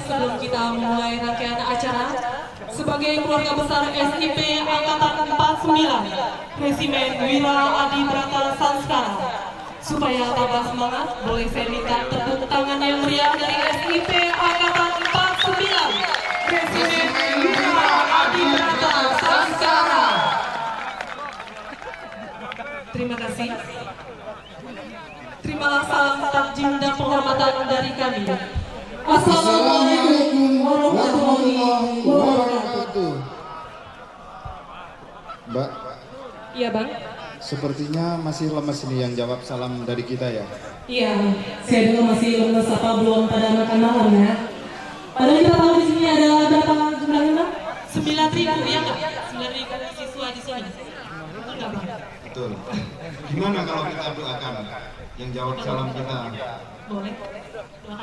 sebelum kita memulai rangkaian acara, sebagai keluarga besar SIP Angkatan 49, Resimen Wira Adi Brata Sanskara, supaya tambah semangat, boleh saya minta tepuk tangan yang meriah dari SIP Angkatan 49, Resimen Wira Adi Brata Sanskara. Terima kasih. Terimalah salam takjim dan penghormatan dari kami. Assalamualaikum warahmatullahi wabarakatuh. Mbak, Iya bang. sepertinya masih lemes ini yang jawab salam dari kita ya. Iya, saya juga masih lemes apa belum pada makan malam ya. Padahal kita tahu di sini ada berapa jumlahnya bang? 9.000 ya nggak? 9.000 siswa di sini. Betul nggak bang? Betul. Gimana kalau kita doakan yang jawab salam kita Boleh.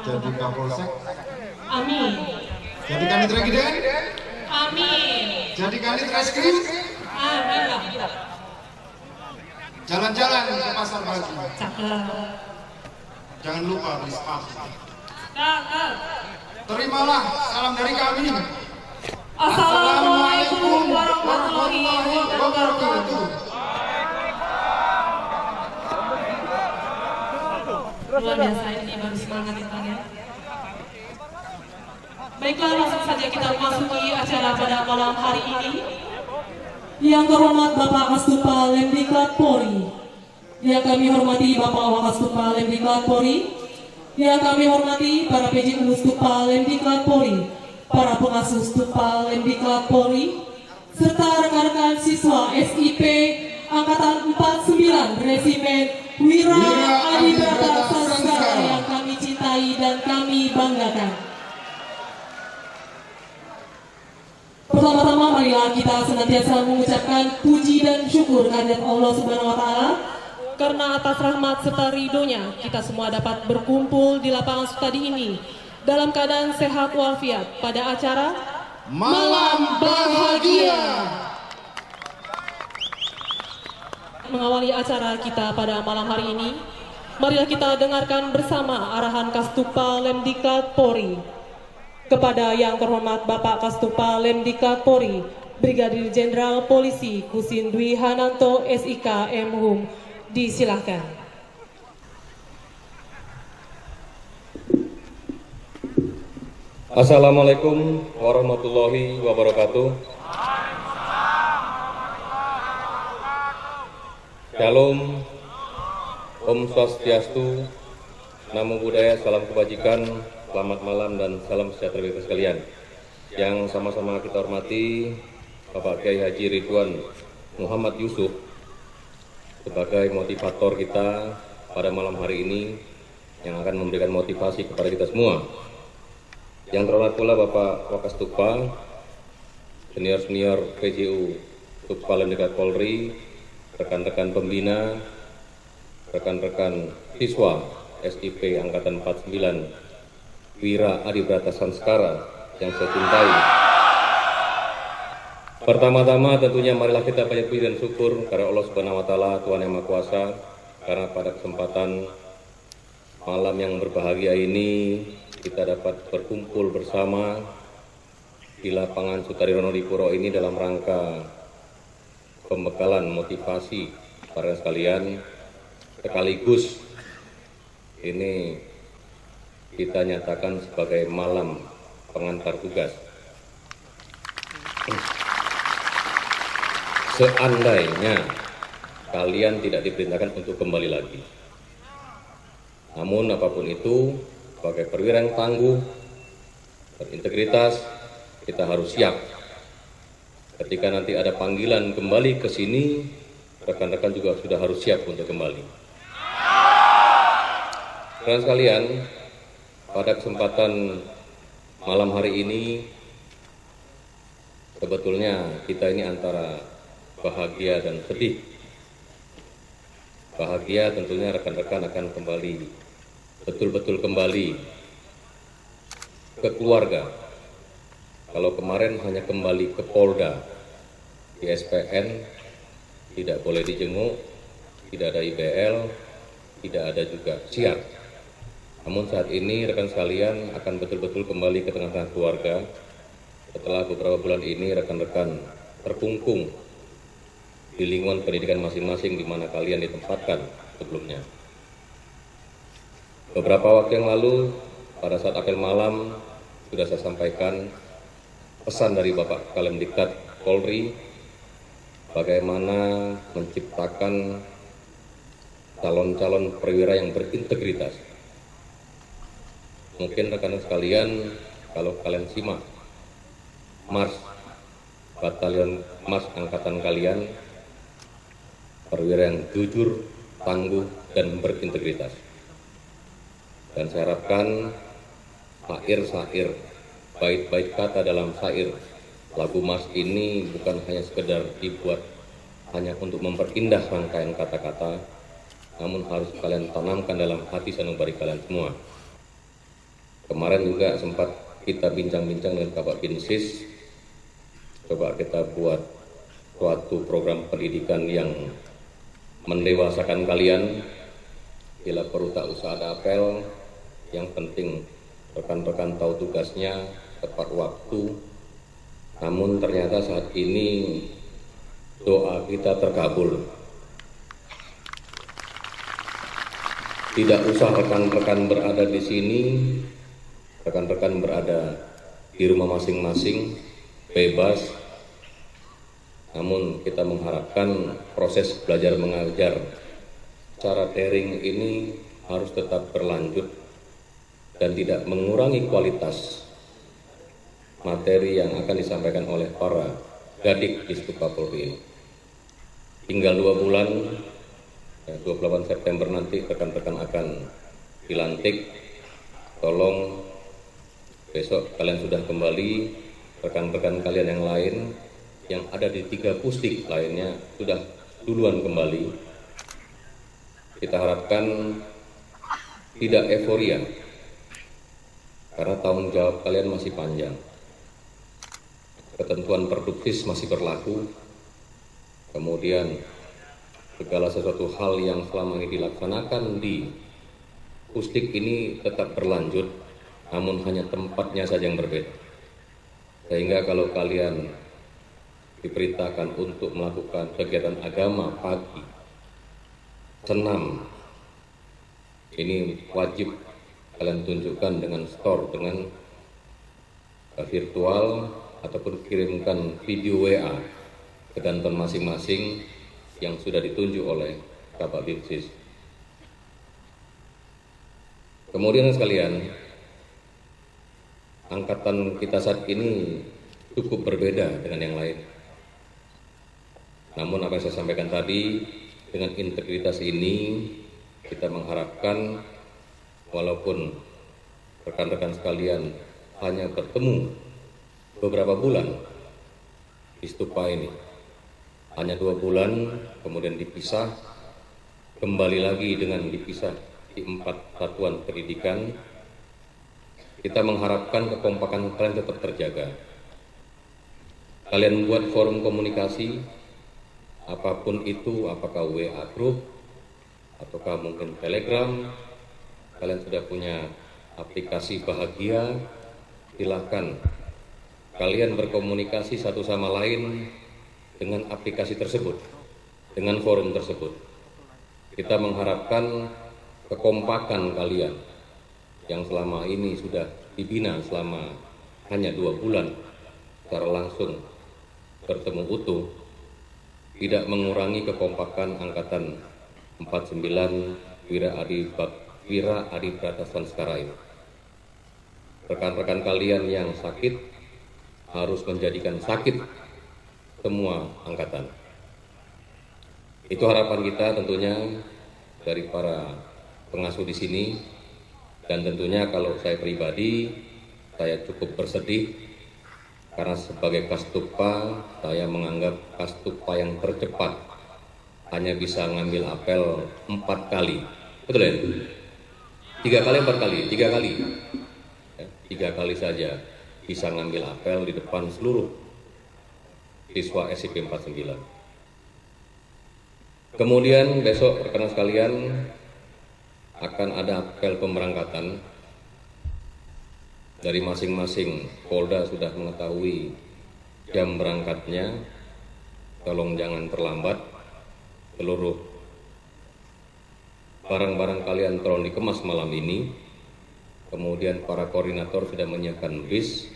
jadi Kapolsek, Amin. jadi Kanit Regiden, Amin. jadi Kanit Reskrim, Amin bang. jalan-jalan ke pasar Bagi. Cakep. Jangan lupa beli sepatu. Cakep. Terimalah salam dari kami. Assalamualaikum warahmatullahi wabarakatuh. Luar biasa ini baru semangat ya Bang ya. Baiklah, langsung saja kita masuki acara pada malam hari ini. Yang terhormat Bapak Kastupa Lemdiklat Polri, yang kami hormati Bapak Wakastupa Lemdiklat Polri, yang kami hormati para PJU Stupa Lemdiklat Polri, para pengasuh Stupa Lemdiklat Polri, serta rekan-rekan siswa SIP Angkatan 49 Resimen Wira Adi Brata Sanskara yang kami cintai dan kami banggakan. Pertama-tama marilah kita senantiasa mengucapkan puji dan syukur kehadirat Allah Subhanahu wa taala, karena atas rahmat serta ridhonya kita semua dapat berkumpul di lapangan studi ini dalam keadaan sehat walafiat pada acara Malam Bahagia. Mengawali acara kita pada malam hari ini, marilah kita dengarkan bersama arahan Kastupa Lemdiklat Polri. Kepada yang terhormat Bapak Kastupa Lemdiklat Polri, Brigadir Jenderal Polisi Kusin Dwi Hananto SIK M.Hum, disilahkan. Assalamualaikum warahmatullahi wabarakatuh. Shalom, Om Swastiastu, Namo Buddhaya, salam kebajikan, selamat malam dan salam sejahtera bagi sekalian. Yang sama-sama kita hormati Bapak Kiai Haji Ridwan Muhammad Yusuf sebagai motivator kita pada malam hari ini yang akan memberikan motivasi kepada kita semua. Yang terhormat pula Bapak Wakastupa, senior-senior PJU Stupa Lemdiklat Polri, rekan-rekan pembina, rekan-rekan siswa SIP Angkatan 49 Wira Adi Brata Sanskara yang saya cintai. Pertama-tama tentunya marilah kita banyak puji dan syukur kepada Allah Subhanahu wa taala, Tuhan Yang Maha Kuasa, karena pada kesempatan malam yang berbahagia ini kita dapat berkumpul bersama di lapangan Sutarirano Dipuro ini dalam rangka pembekalan motivasi para sekalian, sekaligus ini kita nyatakan sebagai malam pengantar tugas. Seandainya kalian tidak diperintahkan untuk kembali lagi, namun apapun itu, sebagai perwira yang tangguh, berintegritas, kita harus siap. Ketika nanti ada panggilan kembali ke sini, rekan-rekan juga sudah harus siap untuk kembali. Rekan sekalian, pada kesempatan malam hari ini, sebetulnya kita ini antara bahagia dan sedih. Bahagia tentunya rekan-rekan akan kembali, betul-betul kembali ke keluarga. Kalau kemarin hanya kembali ke Polda, di SPN, tidak boleh dijenguk, tidak ada IBL, tidak ada juga siar. Namun saat ini rekan sekalian akan betul-betul kembali ke tengah-tengah keluarga. Setelah beberapa bulan ini rekan-rekan terkungkung di lingkungan pendidikan masing-masing di mana kalian ditempatkan sebelumnya. Beberapa waktu yang lalu, pada saat apel malam, sudah saya sampaikan pesan dari Bapak Kalemdiklat Polri bagaimana menciptakan calon-calon perwira yang berintegritas. Mungkin rekan-rekan sekalian, kalau kalian simak Mars Batalion Mars Angkatan kalian, perwira yang jujur, tangguh, dan berintegritas. Dan saya harapkan syair-syair, bait-bait kata dalam syair lagu Mars ini bukan hanya sekedar dibuat hanya untuk memperindah rangkaian kata-kata, namun harus kalian tanamkan dalam hati sanubari kalian semua. Kemarin juga sempat kita bincang-bincang dengan Bapak Binsis, coba kita buat suatu program pendidikan yang mendewasakan kalian. Bila perlu tak usah ada apel, yang penting rekan-rekan tahu tugasnya, tepat waktu. Namun ternyata saat ini doa kita terkabul. Tidak usah rekan-rekan berada di sini, rekan-rekan berada di rumah masing-masing, bebas. Namun kita mengharapkan proses belajar mengajar secara daring ini harus tetap berlanjut dan tidak mengurangi kualitas materi yang akan disampaikan oleh para Gadik di Stupa Polri ini. Tinggal 2 bulan, 28 September nanti rekan-rekan akan dilantik. Tolong besok kalian sudah kembali, rekan-rekan kalian yang lain yang ada di 3 pusdik lainnya sudah duluan kembali. Kita harapkan tidak euforia, karena tanggung jawab kalian masih panjang. Ketentuan Perdubdis masih berlaku, kemudian segala sesuatu hal yang selama ini dilaksanakan di pusdik ini tetap berlanjut, namun hanya tempatnya saja yang berbeda. Sehingga kalau kalian diperintahkan untuk melakukan kegiatan agama pagi, senam, ini wajib kalian tunjukkan dengan store, dengan virtual, ataupun kirimkan video WA ke kantor masing-masing yang sudah ditunjuk oleh Bapak Binsis. Kemudian sekalian, angkatan kita saat ini cukup berbeda dengan yang lain. Namun apa yang saya sampaikan tadi, dengan integritas ini kita mengharapkan walaupun rekan-rekan sekalian hanya bertemu beberapa bulan di stupa ini, hanya 2 bulan, kemudian dipisah, kembali lagi dengan dipisah di 4 satuan pendidikan. Kita mengharapkan kekompakan kalian tetap terjaga. Kalian buat forum komunikasi, apapun itu, apakah WA group, ataukah mungkin Telegram, kalian sudah punya aplikasi Bahagia, silakan kalian berkomunikasi satu sama lain dengan aplikasi tersebut, dengan forum tersebut. Kita mengharapkan kekompakan kalian yang selama ini sudah dibina selama hanya 2 bulan secara langsung bertemu utuh, tidak mengurangi kekompakan angkatan 49 Wira Adi Bratasan sekarang ini. Rekan-rekan kalian yang sakit harus menjadikan sakit semua angkatan. Itu harapan kita tentunya dari para pengasuh di sini, dan tentunya kalau saya pribadi, saya cukup bersedih karena sebagai Kastupa, saya menganggap Kastupa yang tercepat hanya bisa ngambil apel 4 kali. Betul ya? 3 kali, 4 kali, 3 kali. Ya, 3 kali saja bisa ngambil apel di depan seluruh siswa SIP 49. Kemudian besok rekan sekalian, akan ada apel pemberangkatan dari masing-masing Polda sudah mengetahui jam berangkatnya. Tolong jangan terlambat. Seluruh barang-barang kalian tolong dikemas malam ini. Kemudian para koordinator sudah menyiapkan bis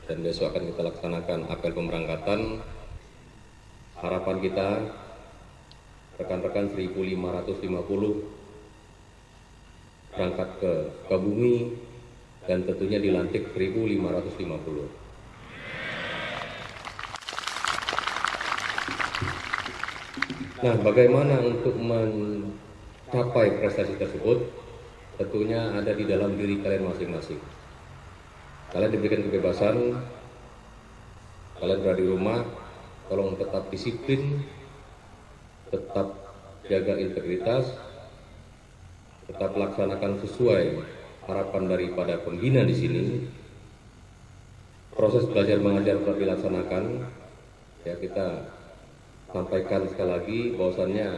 dan besok akan kita laksanakan apel pemberangkatan. Harapan kita rekan-rekan 1.550 berangkat ke Sukabumi dan tentunya dilantik 1.550. Nah, bagaimana untuk mencapai prestasi tersebut? Tentunya ada di dalam diri kalian masing-masing. Kalian diberikan kebebasan, kalian berada di rumah, tolong tetap disiplin, tetap jaga integritas, tetap laksanakan sesuai harapan daripada pembina di sini. Proses belajar mengajar tetap dilaksanakan. Ya, kita sampaikan sekali lagi bahwasannya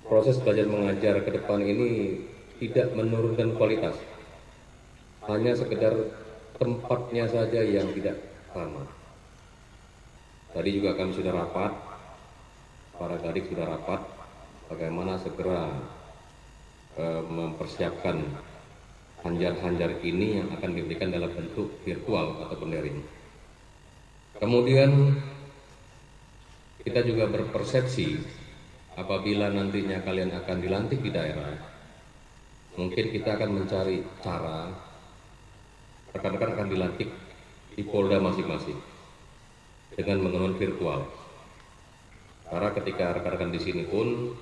proses belajar mengajar ke depan ini tidak menurunkan kualitas, hanya sekedar tempatnya saja yang tidak sama. Tadi juga kami sudah rapat, para Kadik sudah rapat, bagaimana segera mempersiapkan hanjar-hanjar ini yang akan diberikan dalam bentuk virtual ataupun daring. Kemudian kita juga berpersepsi apabila nantinya kalian akan dilantik di daerah, mungkin kita akan mencari cara rekan-rekan akan dilantik di Polda masing-masing dengan menggunakan virtual. Karena ketika rekan-rekan di sini pun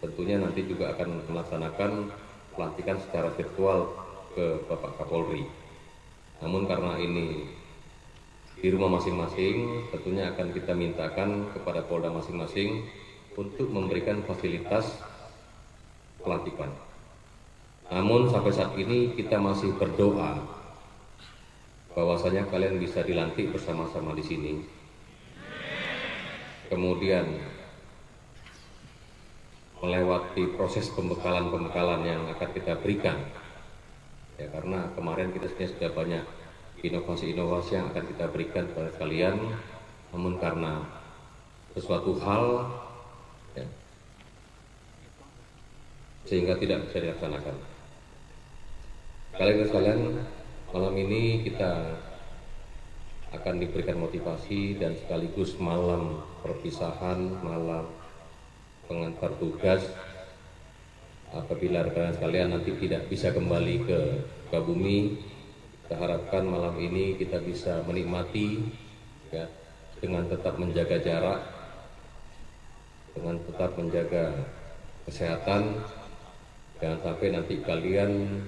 tentunya nanti juga akan melaksanakan pelantikan secara virtual ke Bapak Kapolri. Namun karena ini di rumah masing-masing, tentunya akan kita mintakan kepada Polda masing-masing untuk memberikan fasilitas pelantikan. Namun sampai saat ini kita masih berdoa bahwasanya kalian bisa dilantik bersama-sama di sini. Kemudian melewati proses pembekalan yang akan kita berikan. Ya, karena kemarin kita sudah banyak inovasi-inovasi yang akan kita berikan kepada kalian, namun karena sesuatu hal ya, sehingga tidak bisa dilaksanakan. Kalian malam ini kita akan diberikan motivasi dan sekaligus malam perpisahan, malam pengantar tugas. Apabila rekan sekalian nanti tidak bisa kembali ke Sukabumi, kita harapkan malam ini kita bisa menikmati ya, dengan tetap menjaga jarak, dengan tetap menjaga kesehatan. Jangan sampai nanti kalian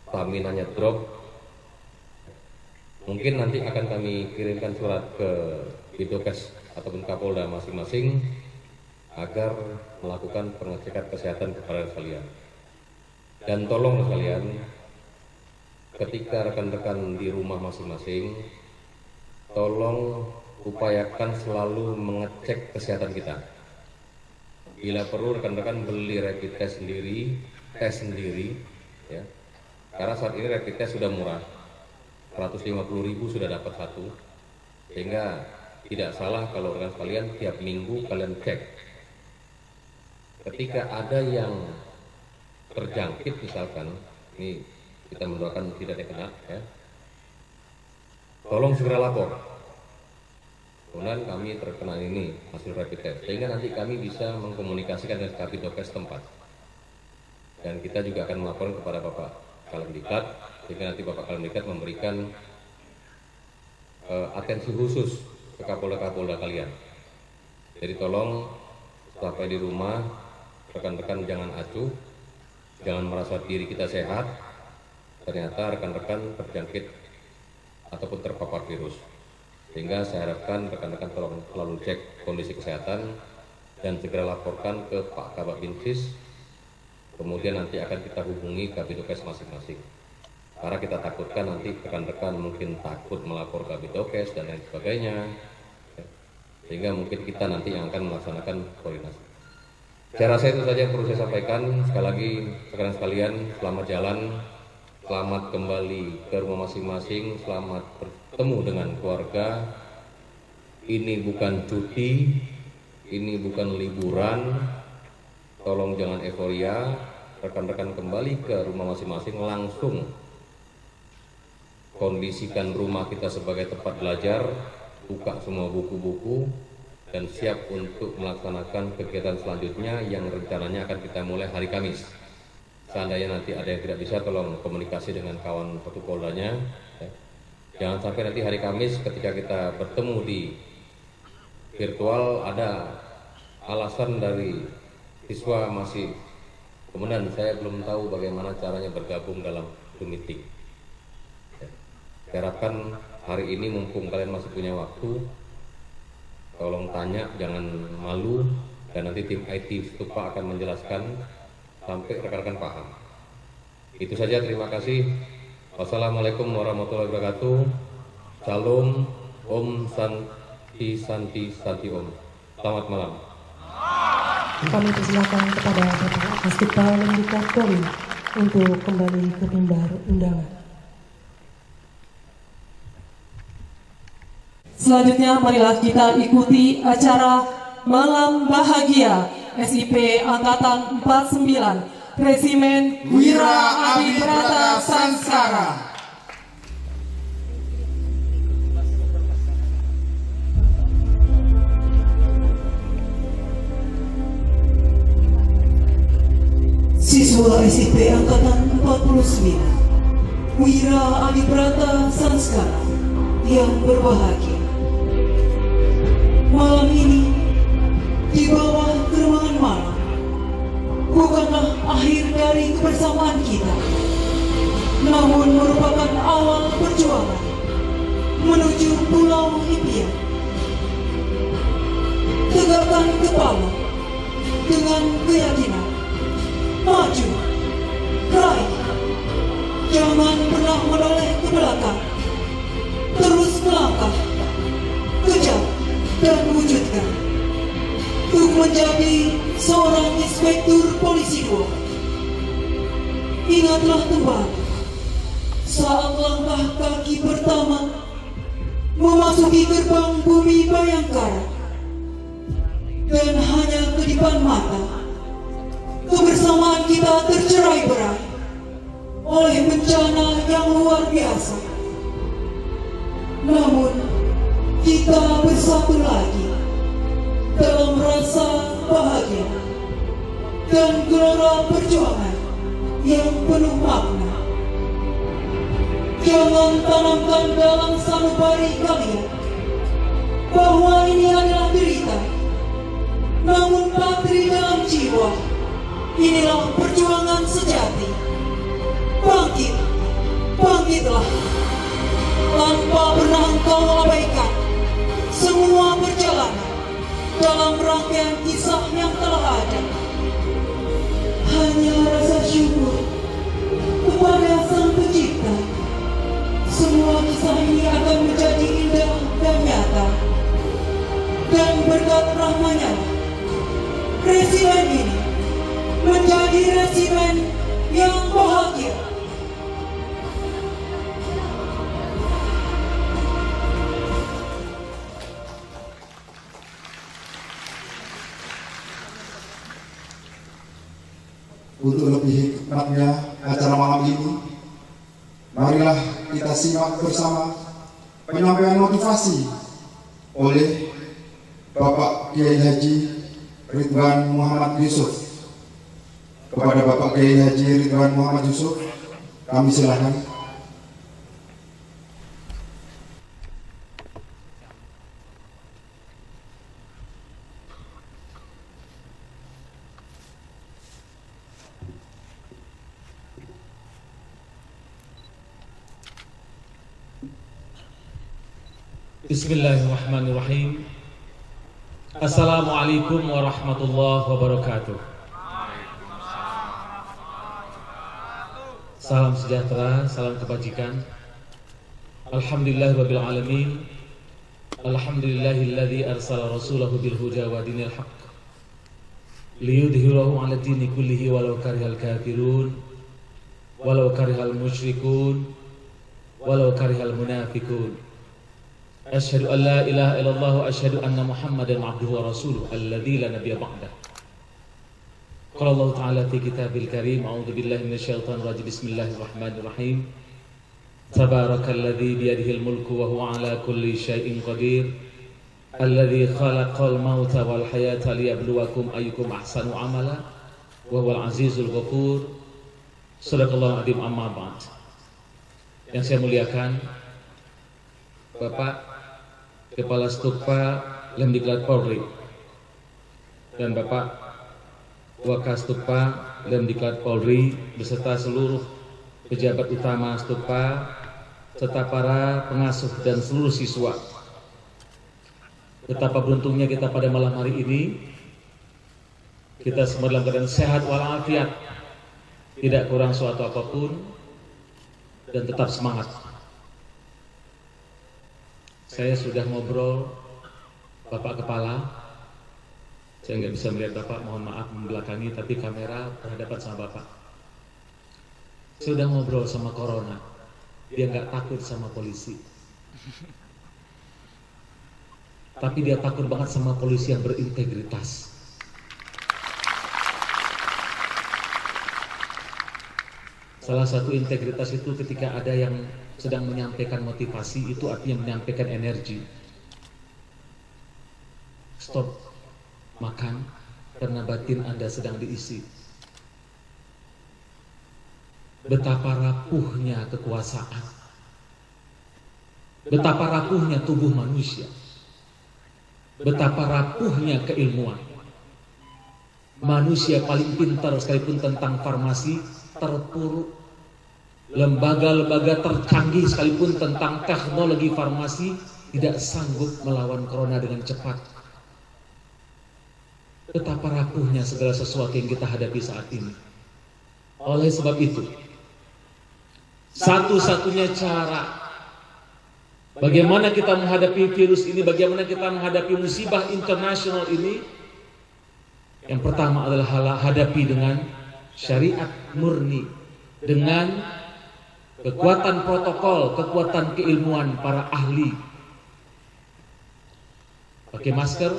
staminanya drop. Mungkin nanti akan kami kirimkan surat ke Bidokes ataupun Kapolda masing-masing agar melakukan pengecekan kesehatan kepada kalian. Dan tolong sekalian, ketika rekan-rekan di rumah masing-masing, tolong upayakan selalu mengecek kesehatan kita. Bila perlu rekan-rekan beli rapid test sendiri, tes sendiri, ya. Karena saat ini rapid test sudah murah, 150.000 sudah dapat satu, sehingga tidak salah kalau rekan sekalian tiap minggu kalian cek. Ketika ada yang terjangkit misalkan, ini kita mendoakan tidak terkena, ya, tolong segera lapor. Kemudian kami terkena ini hasil rapid test, sehingga nanti kami bisa mengkomunikasikan dengan Kabidokes tempat. Dan kita juga akan melaporkan kepada Bapak Kalemdiklat, sehingga nanti Bapak Kalemdiklat memberikan atensi khusus ke Kapolda-Kapolda kalian. Jadi tolong sampai di rumah rekan-rekan jangan acuh, jangan merasa diri kita sehat, ternyata rekan-rekan terjangkit ataupun terpapar virus. Sehingga saya harapkan rekan-rekan tolong selalu cek kondisi kesehatan dan segera laporkan ke Pak Kabak Binsis. Kemudian nanti akan kita hubungi Kabidokes masing-masing. Karena kita takutkan nanti rekan-rekan mungkin takut melapor Kabidokes dan lain sebagainya. Sehingga mungkin kita nanti yang akan melaksanakan koordinasi. Saya rasa itu saja yang perlu saya sampaikan. Sekali lagi, rekan sekalian, selamat jalan, selamat kembali ke rumah masing-masing, selamat bertemu dengan keluarga. Ini bukan cuti, ini bukan liburan. Tolong jangan euforia, rekan-rekan kembali ke rumah masing-masing, langsung kondisikan rumah kita sebagai tempat belajar, buka semua buku-buku, dan siap untuk melaksanakan kegiatan selanjutnya yang rencananya akan kita mulai hari Kamis. Seandainya nanti ada yang tidak bisa, tolong komunikasi dengan kawan satu poldanya. Jangan sampai nanti hari Kamis ketika kita bertemu di virtual ada alasan dari siswa masih, kemudian saya belum tahu bagaimana caranya bergabung dalam Zoom meeting. Saya harapkan hari ini mumpung kalian masih punya waktu, tolong tanya, jangan malu, dan nanti tim IT Stupa akan menjelaskan sampai rekan-rekan paham. Itu saja, terima kasih. Wassalamualaikum warahmatullahi wabarakatuh. Salam, Om Santi Santi Santi Om. Selamat malam. Kami persilakan kepada Bapak Kasdipal Lemdiklat Polri untuk kembali ke mimbar undangan. Selanjutnya marilah kita ikuti acara Malam Bahagia SIP Angkatan 49 Resimen Wira Adibrata Sanskara. Siswa SIP Angkatan 49 Wira Adibrata Sanskara yang berbahagia, malam ini di bawah keremangan malam bukanlah akhir dari kebersamaan kita, namun merupakan awal perjuangan menuju Pulau Impian. Tegakkan kepala dengan keyakinan, maju, raih, jangan pernah menoleh ke belakang, terus melangkah, kejar dan wujudkan untuk menjadi seorang inspektur polisi 2. Ingatlah kembali saat langkah kaki pertama memasuki gerbang bumi Bayangkara, dan hanya kedipan mata kebersamaan kita tercerai-berai oleh bencana yang luar biasa. Namun kita bersatu lagi dalam rasa bahagia dan gelora perjuangan yang penuh makna. Jangan tanamkan dalam sanubari kalian bahwa ini adalah derita, namun patri dalam jiwa. Inilah perjuangan sejati. Bangkit, bangkitlah, tanpa pernah engkau abaikan semua perjalanan dalam rangkaian kisah yang telah ada. Hanya rasa syukur kepada Sang Pencipta. Semua kisah ini akan menjadi indah dan nyata, dan berkat rahmanya resimen ini menjadi resimen yang bahagia. Untuk lebih hikmatnya acara malam ini, marilah kita simak bersama penyampaian motivasi oleh Bapak Kiai Haji Ridwan Muhammad Yusuf. Kepada Bapak Kiai Haji Ridwan Muhammad Yusuf, kami silakan. Bismillahirrahmanirrahim. Assalamualaikum warahmatullahi wabarakatuh. Salam sejahtera, salam kebajikan. Alhamdulillahirabbil alamin. Alhamdulillahilladzi arsala rasulahu bil huda wa dinil haqq liyudhhirahu 'ala dini kullihi walau karihal kafirun walau karihal musyrikun walau karihal munafiqun. Asyhadu an la ilaha illallah wa asyhadu anna Muhammadan 'abduhu wa rasuluhu alladzi la nabiyya ba'dah. Qala Allah Ta'ala fi kitabil karim, a'udzu billahi minasyaitonir rajim, bismillahirrahmanirrahim. Tabarakalladzi biyadihil mulku wa huwa 'ala kulli syai'in qadir. Alladzi khalaqal mauta wal hayata liyabluwakum ayyukum ahsanu amala wa huwal azizul ghafur. Shadaqallahu adzim, amma ba'd. Yang saya muliakan Bapak Kepala Stupa Lemdiklat Polri dan Bapak Wakastupa Lemdiklat Polri beserta seluruh pejabat utama Stupa serta para pengasuh dan seluruh siswa. Betapa beruntungnya kita pada malam hari ini, kita semua dalam keadaan sehat walafiat, tidak kurang suatu apapun, dan tetap semangat. Saya sudah ngobrol Bapak Kepala. Saya nggak bisa melihat Bapak, mohon maaf membelakangi, tapi kamera berhadapan sama Bapak. Saya sudah ngobrol sama Corona, dia nggak takut sama polisi. Tapi dia takut banget sama polisi yang berintegritas. Salah satu integritas itu ketika ada yang sedang menyampaikan motivasi, itu artinya menyampaikan energi. Stop makan karena batin Anda sedang diisi. Betapa rapuhnya kekuasaan, betapa rapuhnya tubuh manusia, betapa rapuhnya keilmuan. Manusia paling pintar sekalipun tentang farmasi terpuruk. Lembaga-lembaga tercanggih sekalipun tentang teknologi farmasi tidak sanggup melawan corona dengan cepat. Betapa rapuhnya segala sesuatu yang kita hadapi saat ini. Oleh sebab itu, satu-satunya cara bagaimana kita menghadapi virus ini, bagaimana kita menghadapi musibah internasional ini, yang pertama adalah hadapi dengan syariat murni, dengan kekuatan protokol, kekuatan keilmuan para ahli. Pakai masker,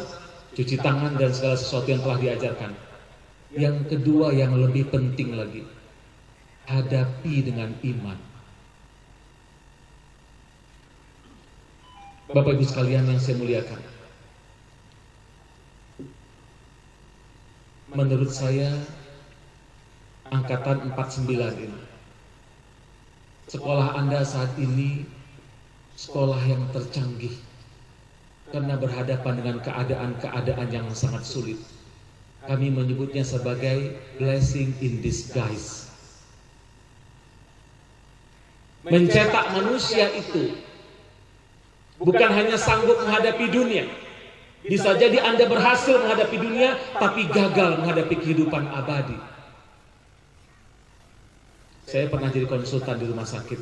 cuci tangan, dan segala sesuatu yang telah diajarkan. Yang kedua yang lebih penting lagi, hadapi dengan iman. Bapak Ibu sekalian yang saya muliakan, menurut saya angkatan 49 ini, sekolah Anda saat ini sekolah yang tercanggih karena berhadapan dengan keadaan-keadaan yang sangat sulit. Kami menyebutnya sebagai blessing in disguise. Mencetak manusia itu bukan hanya sanggup menghadapi dunia. Bisa jadi Anda berhasil menghadapi dunia, tapi gagal menghadapi kehidupan abadi. Saya pernah jadi konsultan di rumah sakit.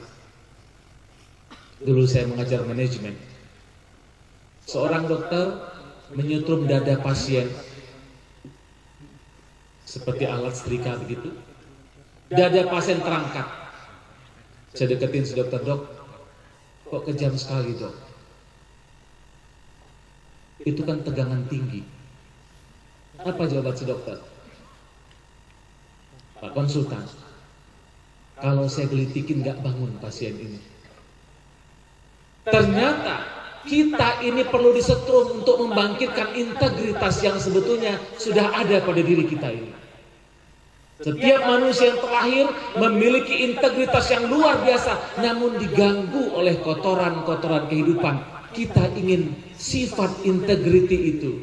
Dulu saya mengajar manajemen. Seorang dokter menyetrum dada pasien seperti alat setrika begitu. Dada pasien terangkat. Saya deketin si dokter, "Dok, kok kejam sekali, Dok?" Itu kan tegangan tinggi. Apa jawaban si dokter? Pak konsultan, kalau saya gelitikin gak bangun pasien ini. Ternyata kita ini perlu disetrum untuk membangkitkan integritas yang sebetulnya sudah ada pada diri kita ini. Setiap manusia yang terlahir memiliki integritas yang luar biasa, namun diganggu oleh kotoran-kotoran kehidupan. Kita ingin sifat integrity itu,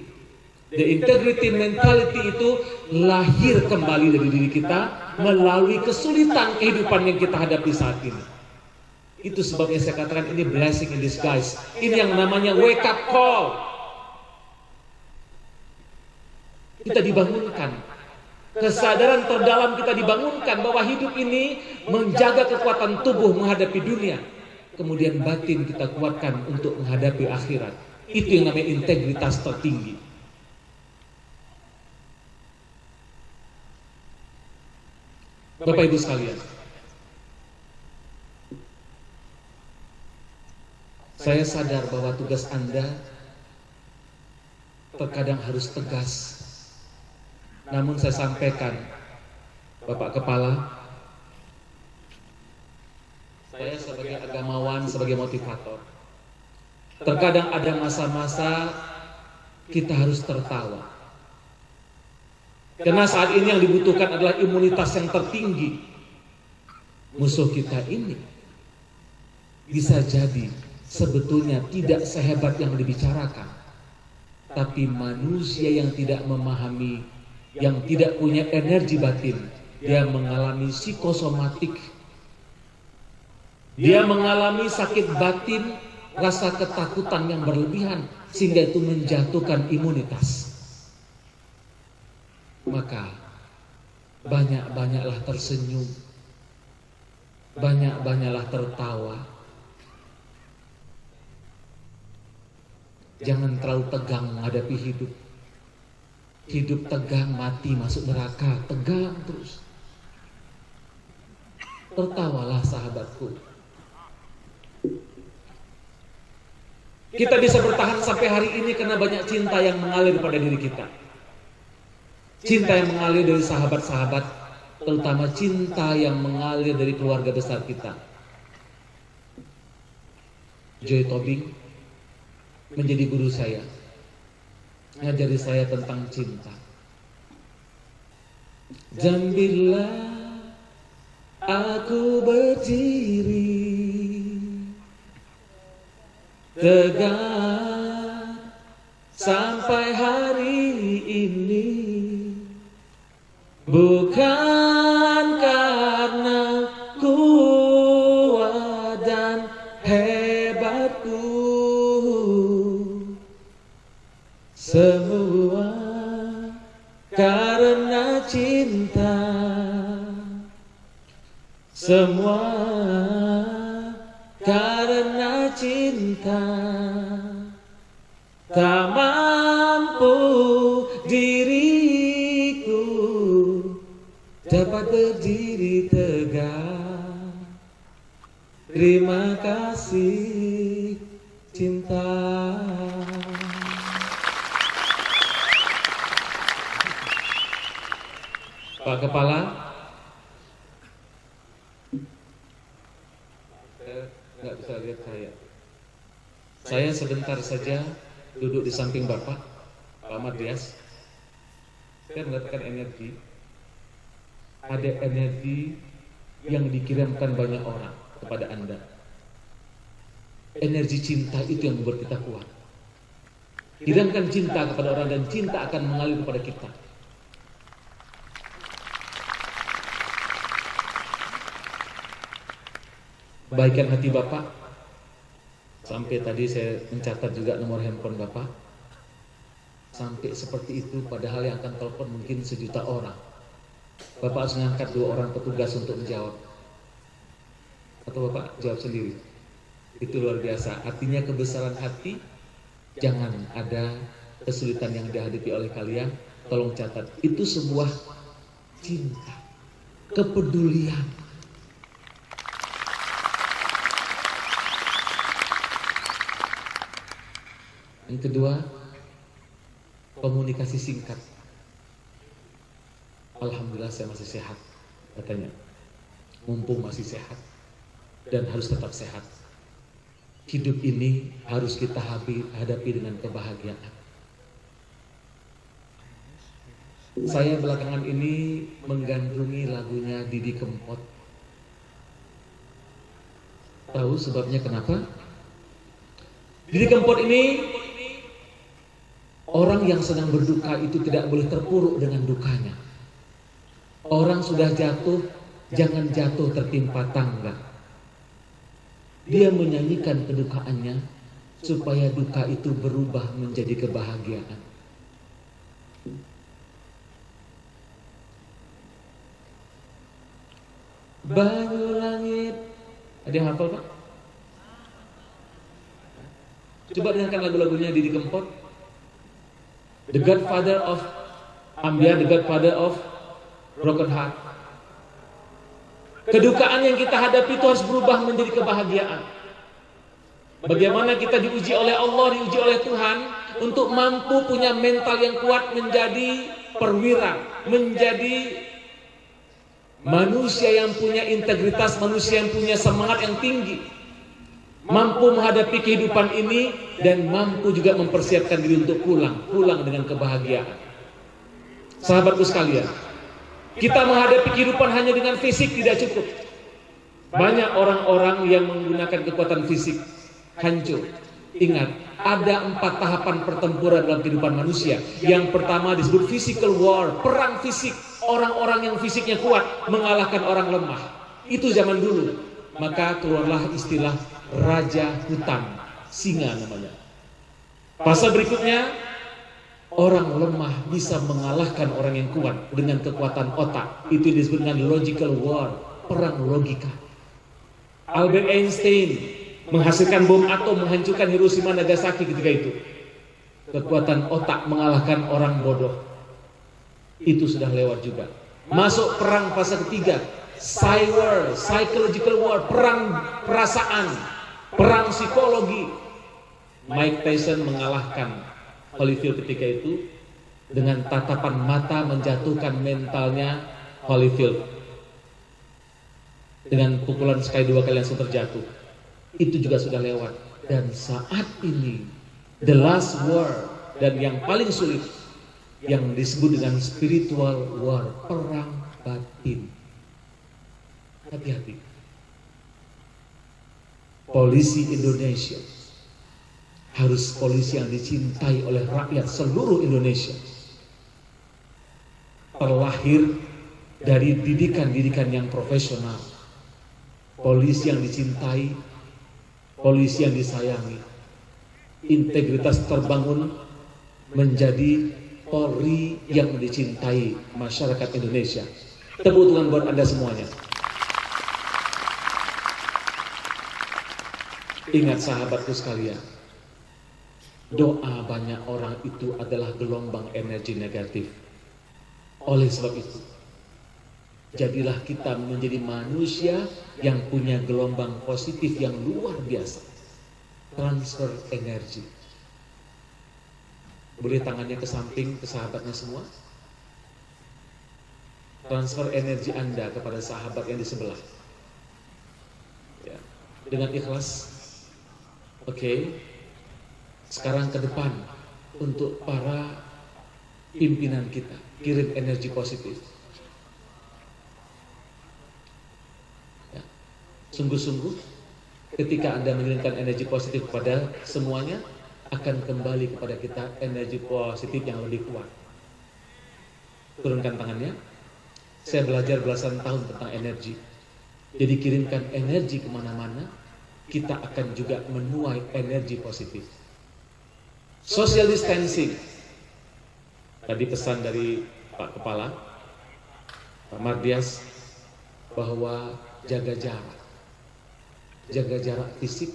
the integrity mentality itu lahir kembali dari diri kita melalui kesulitan kehidupan yang kita hadapi saat ini. Itu sebabnya saya katakan ini blessing in disguise. Ini yang namanya wake up call. Kita dibangunkan, kesadaran terdalam kita dibangunkan bahwa hidup ini menjaga kekuatan tubuh menghadapi dunia. Kemudian batin kita kuatkan untuk menghadapi akhirat. Itu yang namanya integritas tertinggi. Bapak Ibu sekalian, saya sadar bahwa tugas Anda terkadang harus tegas. Namun saya sampaikan, Bapak Kepala, saya sebagai agamawan, sebagai motivator, terkadang ada masa-masa kita harus tertawa. Karena saat ini yang dibutuhkan adalah imunitas yang tertinggi. Musuh kita ini bisa jadi sebetulnya tidak sehebat yang dibicarakan, tapi manusia yang tidak memahami, yang tidak punya energi batin, dia mengalami psikosomatik, dia mengalami sakit batin, rasa ketakutan yang berlebihan, sehingga itu menjatuhkan imunitas. Maka banyak-banyaklah tersenyum, banyak-banyaklah tertawa. Jangan terlalu tegang menghadapi hidup. Hidup tegang, mati, masuk neraka, tegang terus. Tertawalah sahabatku. Kita bisa bertahan sampai hari ini karena banyak cinta yang mengalir pada diri kita. Cinta yang mengalir dari sahabat-sahabat, terutama cinta yang mengalir dari keluarga besar kita. Joy Tobing menjadi guru saya, ngajari saya tentang cinta. Dan bila aku berdiri tegak sampai hari ini, bukan karena kuat dan hebatku, semua karena cinta, semua karena cinta. Tak mampu diriku dapat berdiri tegak. Terima kasih cinta. Pak Kepala, nggak bisa lihat saya. Saya sebentar saja duduk di samping Bapak, Pak Ahmad Dias. Saya mendapatkan energi. Ada energi yang dikirimkan banyak orang kepada Anda. Energi cinta itu yang membuat kita kuat. Kirimkan cinta kepada orang dan cinta akan mengalir kepada kita. Baikkan hati Bapak. Sampai tadi saya mencatat juga nomor handphone Bapak. Sampai seperti itu, padahal yang akan telepon mungkin 1 juta orang. Bapak harus mengangkat 2 orang petugas untuk menjawab. Atau Bapak jawab sendiri. Itu luar biasa. Artinya kebesaran hati. Jangan ada kesulitan yang dihadapi oleh kalian. Tolong catat. Itu sebuah cinta, kepedulian. Yang kedua, komunikasi singkat. Alhamdulillah saya masih sehat, katanya. Mumpung masih sehat dan harus tetap sehat. Hidup ini harus kita hadapi dengan kebahagiaan. Saya belakangan ini menggandrungi lagunya Didi Kempot. Tahu sebabnya kenapa? Didi Kempot ini orang yang sedang berduka itu tidak boleh terpuruk dengan dukanya. Orang sudah jatuh, jangan jatuh tertimpa tangga. Dia menyanyikan kedukaannya supaya duka itu berubah menjadi kebahagiaan. Banyu langit. Ada yang hafal, Pak? Coba dengarkan lagu-lagunya Didi Kempot. The Godfather of Ambia, the Godfather of Broken Heart. Kedukaan yang kita hadapi itu harus berubah menjadi kebahagiaan. Bagaimana kita diuji oleh Allah, diuji oleh Tuhan untuk mampu punya mental yang kuat menjadi perwira, menjadi manusia yang punya integritas, manusia yang punya semangat yang tinggi, mampu menghadapi kehidupan ini dan mampu juga mempersiapkan diri untuk pulang dengan kebahagiaan. Sahabatku sekalian, kita menghadapi kehidupan hanya dengan fisik tidak cukup. Banyak orang-orang yang menggunakan kekuatan fisik hancur. Ingat, ada 4 tahapan pertempuran dalam kehidupan manusia. Yang pertama disebut physical war, perang fisik. Orang-orang yang fisiknya kuat mengalahkan orang lemah. Itu zaman dulu. Maka keluarlah istilah raja hutan, singa namanya. Fase berikutnya, orang lemah bisa mengalahkan orang yang kuat dengan kekuatan otak. Itu disebut dengan logical war, perang logika. Albert Einstein menghasilkan bom atom, menghancurkan Hiroshima Nagasaki ketika itu. Kekuatan otak mengalahkan orang bodoh. Itu sudah lewat juga. Masuk perang fase ketiga, cyber, psychological war, perang perasaan, perang psikologi. Mike Tyson mengalahkan Holyfield ketika itu dengan tatapan mata menjatuhkan mentalnya Holyfield. Dengan pukulan sekali 2 kali langsung terjatuh. Itu juga sudah lewat. Dan saat ini the last war dan yang paling sulit yang disebut dengan spiritual war, perang batin. Hati-hati. Polisi Indonesia harus polisi yang dicintai oleh rakyat seluruh Indonesia. Terlahir dari didikan-didikan yang profesional. Polisi yang dicintai, polisi yang disayangi, integritas terbangun menjadi Polri yang dicintai masyarakat Indonesia. Tepuk tangan buat Anda semuanya. Ingat sahabatku sekalian, doa banyak orang itu adalah gelombang energi negatif. Oleh sebab itu, jadilah kita menjadi manusia yang punya gelombang positif yang luar biasa. Transfer energi. Boleh tangannya ke samping ke sahabatnya semua. Transfer energi Anda kepada sahabat yang di sebelah. Ya. Dengan ikhlas. Oke. Sekarang ke depan untuk para pimpinan kita. Kirim energi positif. Sungguh-sungguh ketika Anda mengirimkan energi positif kepada semuanya, akan kembali kepada kita energi positif yang lebih kuat. Turunkan tangannya. Saya belajar belasan tahun tentang energi. Jadi kirimkan energi kemana-mana, kita akan juga menuai energi positif. Social distancing. Tadi pesan dari Pak Kepala, Pak Mardias, bahwa jaga jarak. Jaga jarak fisik,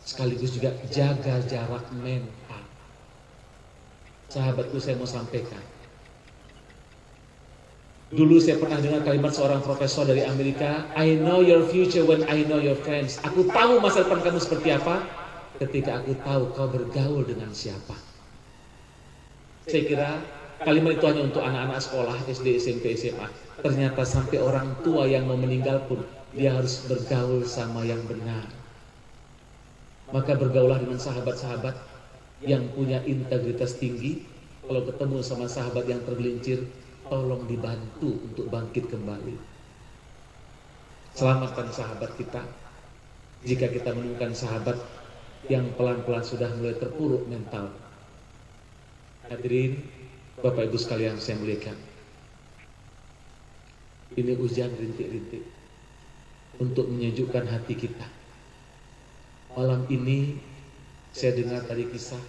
sekaligus juga jaga jarak mental. Sahabatku, saya mau sampaikan. Dulu saya pernah dengar kalimat seorang profesor dari Amerika, I know your future when I know your friends. Aku tahu masa depan kamu seperti apa ketika aku tahu kau bergaul dengan siapa. Saya kira kalimat itu hanya untuk anak-anak sekolah, SD, SMP, SMA. Ternyata sampai orang tua yang mau meninggal pun dia harus bergaul sama yang benar. Maka bergaulah dengan sahabat-sahabat yang punya integritas tinggi. Kalau ketemu sama sahabat yang tergelincir, tolong dibantu untuk bangkit kembali. Selamatkan sahabat kita. Jika kita menemukan sahabat yang pelan-pelan sudah mulai terpuruk mental. Hadirin, Bapak Ibu sekalian saya muliakan. Ini hujan rintik-rintik untuk menyejukkan hati kita. Malam ini saya dengar tadi kisah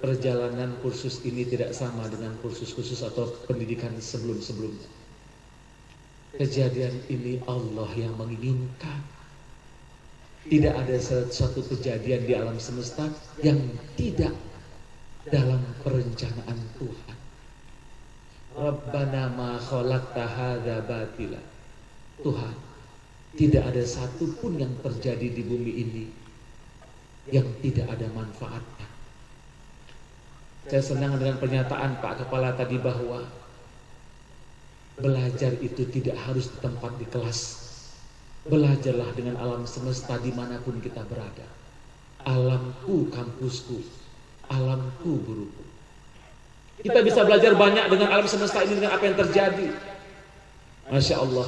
perjalanan kursus ini tidak sama dengan kursus-kursus atau pendidikan sebelum-sebelumnya. Kejadian ini Allah yang menginginkan. Tidak ada suatu kejadian di alam semesta yang tidak dalam perencanaan Tuhan. Rabbana ma khalaqta hadza batila Tuhan, tidak ada satupun yang terjadi di bumi ini yang tidak ada manfaatnya. Saya senang dengan pernyataan Pak Kepala tadi bahwa belajar itu tidak harus di tempat di kelas. Belajarlah dengan alam semesta dimanapun kita berada. Alamku kampusku, alamku guruku. Kita bisa belajar banyak dengan alam semesta ini, dengan apa yang terjadi. Masya Allah,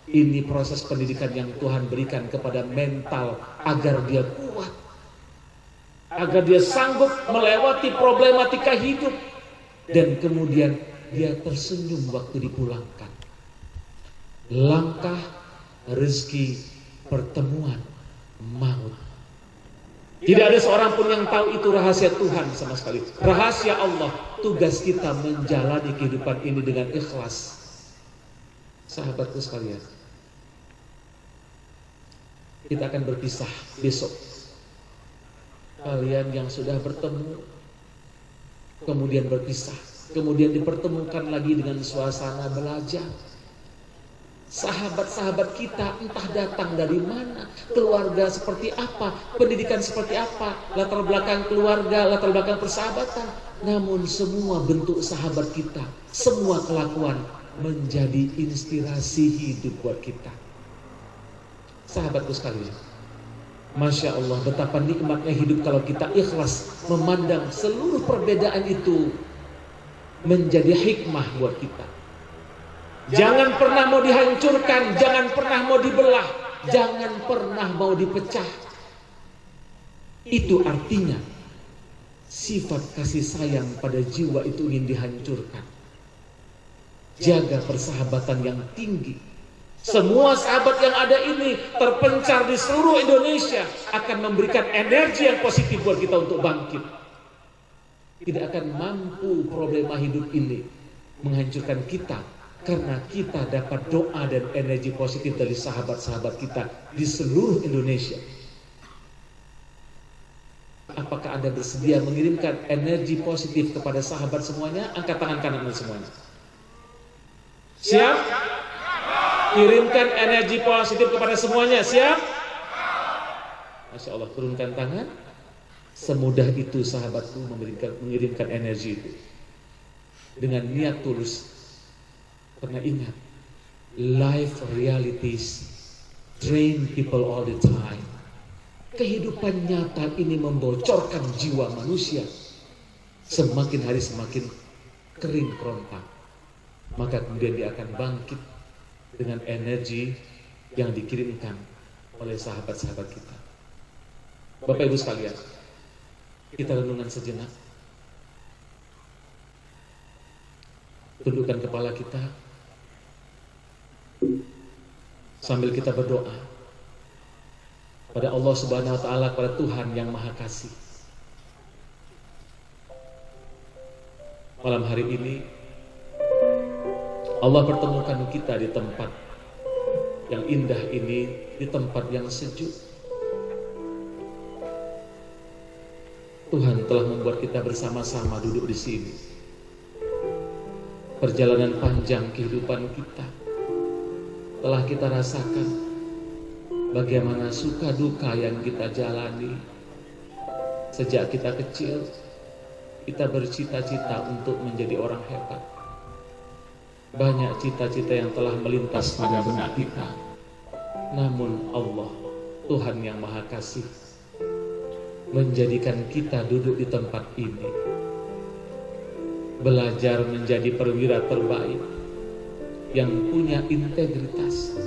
ini proses pendidikan yang Tuhan berikan kepada mental agar dia kuat, agar dia sanggup melewati problematika hidup, dan kemudian dia tersenyum waktu dipulangkan. Langkah, rezeki, pertemuan, maut. Tidak ada seorang pun yang tahu itu rahasia Tuhan sama sekali. Rahasia Allah. Tugas kita menjalani kehidupan ini dengan ikhlas. Sahabatku sekalian, kita akan berpisah besok. Kalian yang sudah bertemu, kemudian berpisah, kemudian dipertemukan lagi dengan suasana belajar. Sahabat-sahabat kita entah datang dari mana, keluarga seperti apa, pendidikan seperti apa, latar belakang keluarga, latar belakang persahabatan. Namun semua bentuk sahabat kita, semua kelakuan menjadi inspirasi hidup buat kita. Sahabatku sekalian, Masya Allah, betapa nikmatnya hidup kalau kita ikhlas memandang seluruh perbedaan itu menjadi hikmah buat kita. Jangan pernah mau dihancurkan, jangan pernah mau dibelah, jangan pernah mau dipecah. Itu artinya sifat kasih sayang pada jiwa itu ingin dihancurkan. Jaga persahabatan yang tinggi. Semua sahabat yang ada ini terpencar di seluruh Indonesia akan memberikan energi yang positif buat kita untuk bangkit. Tidak akan mampu problema hidup ini menghancurkan kita, karena kita dapat doa dan energi positif dari sahabat-sahabat kita di seluruh Indonesia. Apakah Anda bersedia mengirimkan energi positif kepada sahabat semuanya? Angkat tangan kanan semuanya. Siap? Kirimkan energi positif kepada semuanya. Siap? Masya Allah, turunkan tangan. Semudah itu sahabatku mengirimkan energi itu dengan niat tulus. Karena ingat, life realities drain people all the time. Kehidupan nyata ini membocorkan jiwa manusia. Semakin hari semakin kering kerontang. Maka kemudian dia akan bangkit dengan energi yang dikirimkan oleh sahabat-sahabat kita. Bapak Ibu sekalian, kita renungan sejenak. Tundukkan kepala kita sambil kita berdoa pada Allah Subhanahu wa taala, kepada Tuhan yang Maha Kasih. Malam hari ini Allah pertemukan kita di tempat yang indah ini, di tempat yang sejuk. Tuhan telah membuat kita bersama-sama duduk di sini. Perjalanan panjang kehidupan kita telah kita rasakan bagaimana suka duka yang kita jalani. Sejak kita kecil, kita bercita-cita untuk menjadi orang hebat. Banyak cita-cita yang telah melintas pada benak kita. Namun Allah, Tuhan yang Maha Kasih, menjadikan kita duduk di tempat ini, belajar menjadi perwira terbaik yang punya integritas.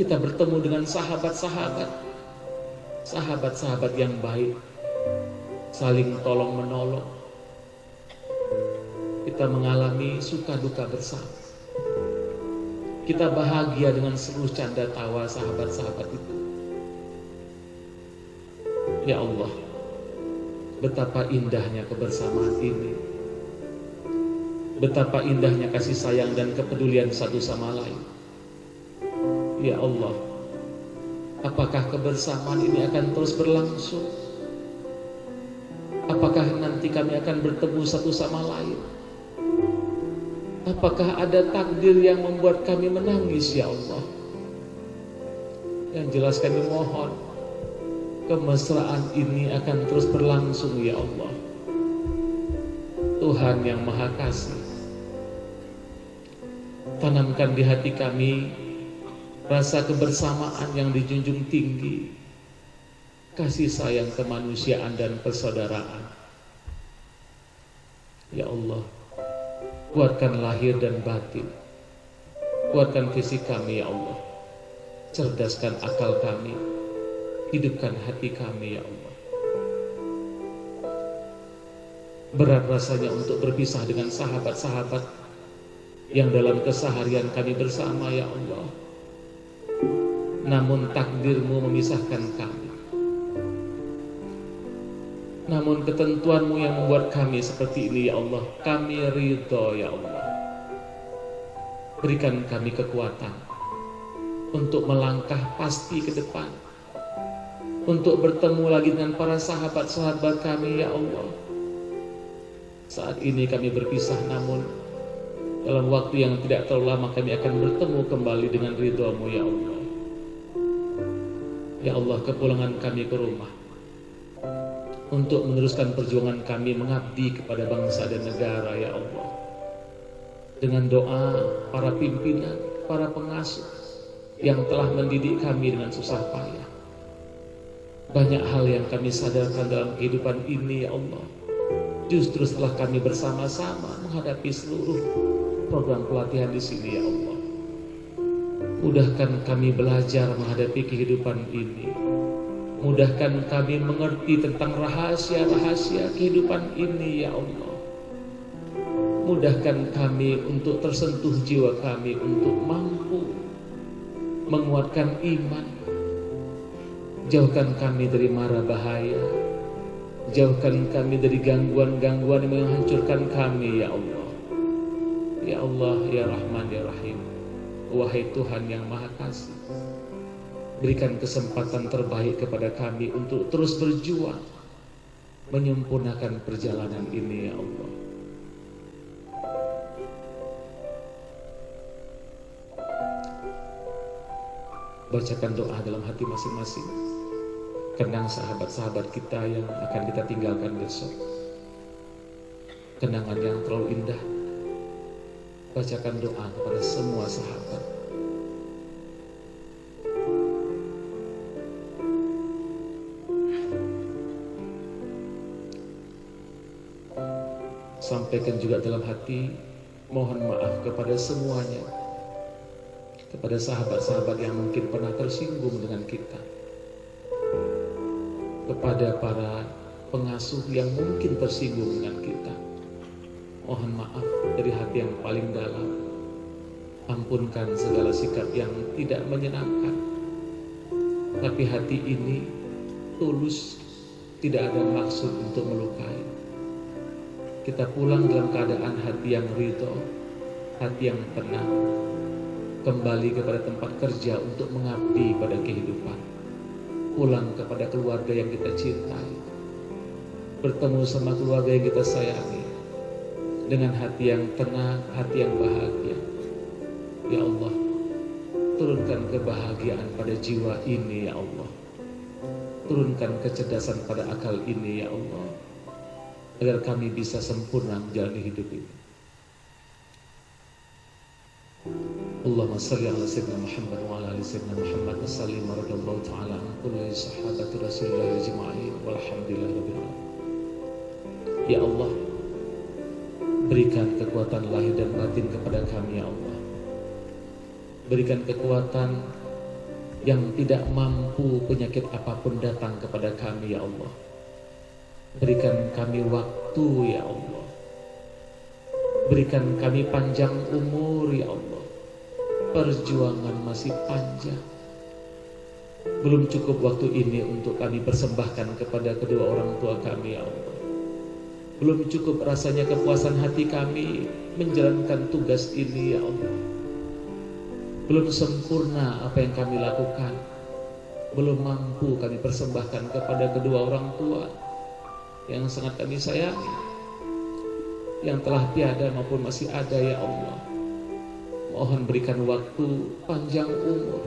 Kita bertemu dengan sahabat-sahabat yang baik, saling tolong menolong. Kita mengalami suka duka bersama. Kita bahagia dengan seluruh canda tawa sahabat-sahabat itu. Ya Allah, betapa indahnya kebersamaan ini. Betapa indahnya kasih sayang dan kepedulian satu sama lain. Ya Allah, apakah kebersamaan ini akan terus berlangsung? Apakah nanti kami akan bertemu satu sama lain? Apakah ada takdir yang membuat kami menangis ya Allah? Yang jelas kami mohon kemesraan ini akan terus berlangsung ya Allah. Tuhan yang Maha Kasih, tanamkan di hati kami rasa kebersamaan yang dijunjung tinggi, kasih sayang kemanusiaan dan persaudaraan. Ya Allah, kuatkan lahir dan batin, kuatkan fisik kami ya Allah, cerdaskan akal kami, hidupkan hati kami ya Allah. Berat rasanya untuk berpisah dengan sahabat-sahabat yang dalam keseharian kami bersama ya Allah. Namun takdir-Mu memisahkan kami. Namun ketentuan-Mu yang membuat kami seperti ini ya Allah. Kami ridho ya Allah. Berikan kami kekuatan untuk melangkah pasti ke depan, untuk bertemu lagi dengan para sahabat-sahabat kami ya Allah. Saat ini kami berpisah, namun dalam waktu yang tidak terlalu lama kami akan bertemu kembali dengan ridho-Mu ya Allah. Ya Allah, kepulangan kami ke rumah untuk meneruskan perjuangan kami mengabdi kepada bangsa dan negara ya Allah. Dengan doa para pimpinan, para pengasuh yang telah mendidik kami dengan susah payah. Banyak hal yang kami sadarkan dalam kehidupan ini ya Allah. Justru setelah kami bersama-sama menghadapi seluruh program pelatihan di sini ya Allah. Mudahkan kami belajar menghadapi kehidupan ini. Mudahkan kami mengerti tentang rahasia-rahasia kehidupan ini ya Allah. Mudahkan kami untuk tersentuh jiwa kami untuk mampu menguatkan iman. Jauhkan kami dari mara bahaya. Jauhkan kami dari gangguan-gangguan yang menghancurkan kami ya Allah. Ya Allah, ya Rahman, ya Rahim. Wahai Tuhan yang Maha Kasih, berikan kesempatan terbaik kepada kami untuk terus berjuang menyempurnakan perjalanan ini ya Allah. Bacakan doa dalam hati masing-masing. Kenang sahabat-sahabat kita yang akan kita tinggalkan besok. Kenangan yang terlalu indah. Bacakan doa kepada semua sahabat. Sampaikan juga dalam hati mohon maaf kepada semuanya, kepada sahabat-sahabat yang mungkin pernah tersinggung dengan kita, kepada para pengasuh yang mungkin tersinggung dengan kita. Mohon maaf dari hati yang paling dalam. Ampunkan segala sikap yang tidak menyenangkan. Tapi hati ini tulus, tidak ada maksud untuk melukai. Kita pulang dalam keadaan hati yang ridho, hati yang tenang, kembali kepada tempat kerja untuk mengabdi pada kehidupan, pulang kepada keluarga yang kita cintai, bertemu sama keluarga yang kita sayangi, dengan hati yang tenang, hati yang bahagia. Ya Allah, turunkan kebahagiaan pada jiwa ini ya Allah. Turunkan kecerdasan pada akal ini ya Allah, agar kami bisa sempurna menjalani hidup ini. Allahumma salli ala sayyidina Muhammad wa ala ali sayyidina Muhammad wa sallim radhiyallahu ta'ala an kulli sahabati Rasulillah ajma'in walhamdulillahi rabbil alamin. Ya Allah, berikan kekuatan lahir dan batin kepada kami ya Allah. Berikan kekuatan yang tidak mampu penyakit apapun datang kepada kami ya Allah. Berikan kami waktu ya Allah. Berikan kami panjang umur ya Allah. Perjuangan masih panjang. Belum cukup waktu ini untuk kami persembahkan kepada kedua orang tua kami ya Allah. Belum cukup rasanya kepuasan hati kami menjalankan tugas ini ya Allah. Belum sempurna apa yang kami lakukan. Belum mampu kami persembahkan kepada kedua orang tua yang sangat kami sayangi. yang telah tiada maupun masih ada ya Allah. Mohon berikan waktu, panjang umur.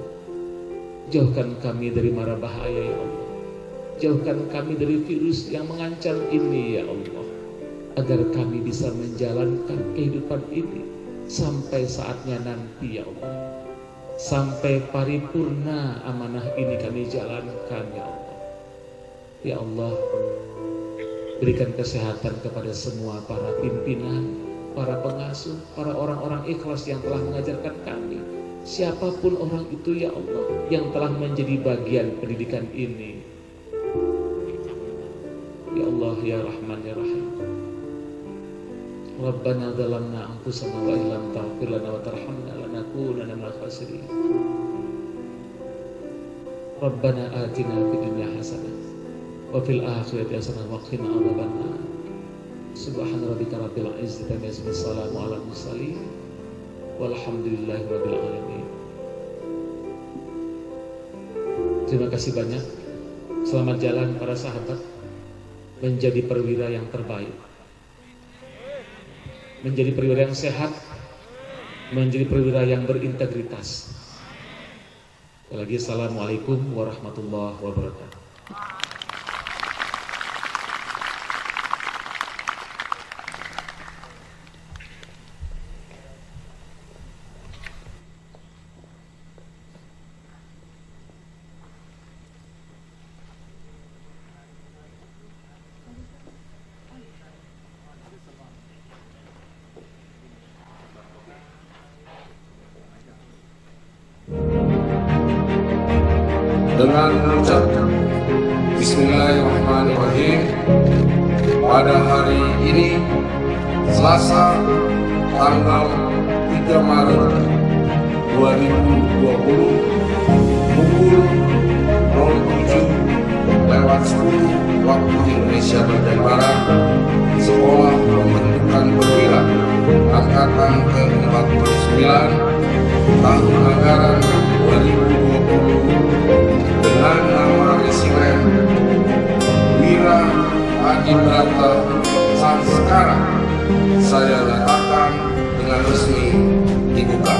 Jauhkan kami dari mara bahaya ya Allah. Jauhkan kami dari virus yang mengancam ini ya Allah. Agar kami bisa menjalankan kehidupan ini sampai saatnya nanti ya Allah. Sampai paripurna amanah ini kami jalankan ya Allah. Ya Allah, berikan kesehatan kepada semua para pimpinan, para pengasuh, para orang-orang ikhlas yang telah mengajarkan kami. Siapapun orang itu ya Allah yang telah menjadi bagian pendidikan ini. Ya Allah ya Rahman ya Rahim. Rabbana zalamna anfusana wa illam taghfir lana wa tarhamna lanakunanna minal khasirin. Rabbana atina fid dunya hasanah wa fil akhirati hasanah wa qina adzabannar. Subhana rabbika rabbil izzati amma yasifun, salamun alal mursalin walhamdulillahi rabbil alamin. Terima kasih banyak. Selamat jalan para sahabat menjadi perwira yang terbaik, menjadi perwira yang sehat, menjadi perwira yang berintegritas. Sekali lagi, assalamualaikum warahmatullahi wabarakatuh. Dengan mengucap Bismillahirrahmanirrahim, pada hari ini Selasa tanggal 3 Maret 2020 pukul 07.10 waktu Indonesia bagian Barat, Sekolah Pembentukan Perwira Angkatan ke-49 tahun anggaran 2020 dengan nama resimen Wira Adibrata Sanskara saya nyatakan dengan resmi dibuka.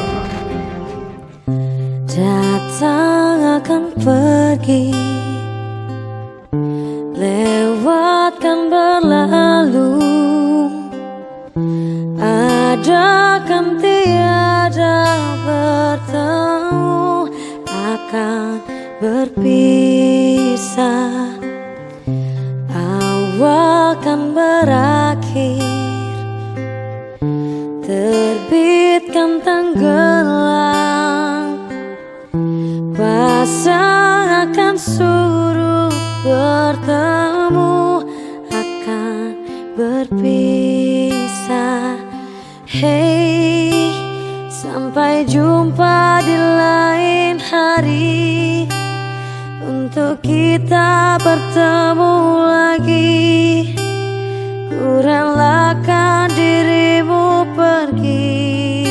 Datang akan pergi, lewatkan berlalu, ada kan tiada bertemu, akan berpisah, awal kan berakhir, terbitkan tenggelam, pasang akan suruh bertemu, akan berpisah. Hey, sampai jumpa di lain hari, untuk kita bertemu lagi. Ku relakan dirimu pergi,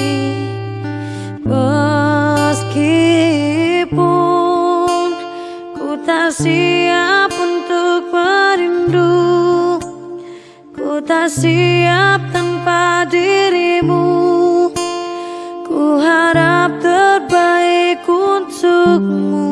meskipun ku tak siap untuk merindu, ku tak siap tanpa dirimu. Ku harap terbaik untukmu.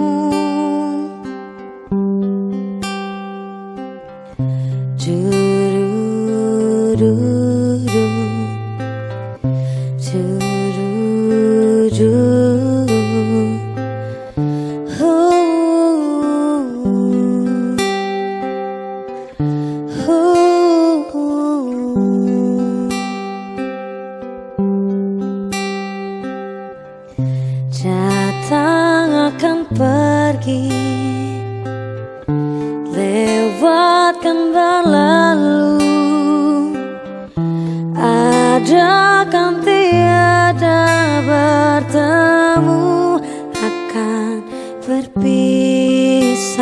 Datang akan pergi, lewatkan berlalu, ada kan tiada bertemu, akan berpisah,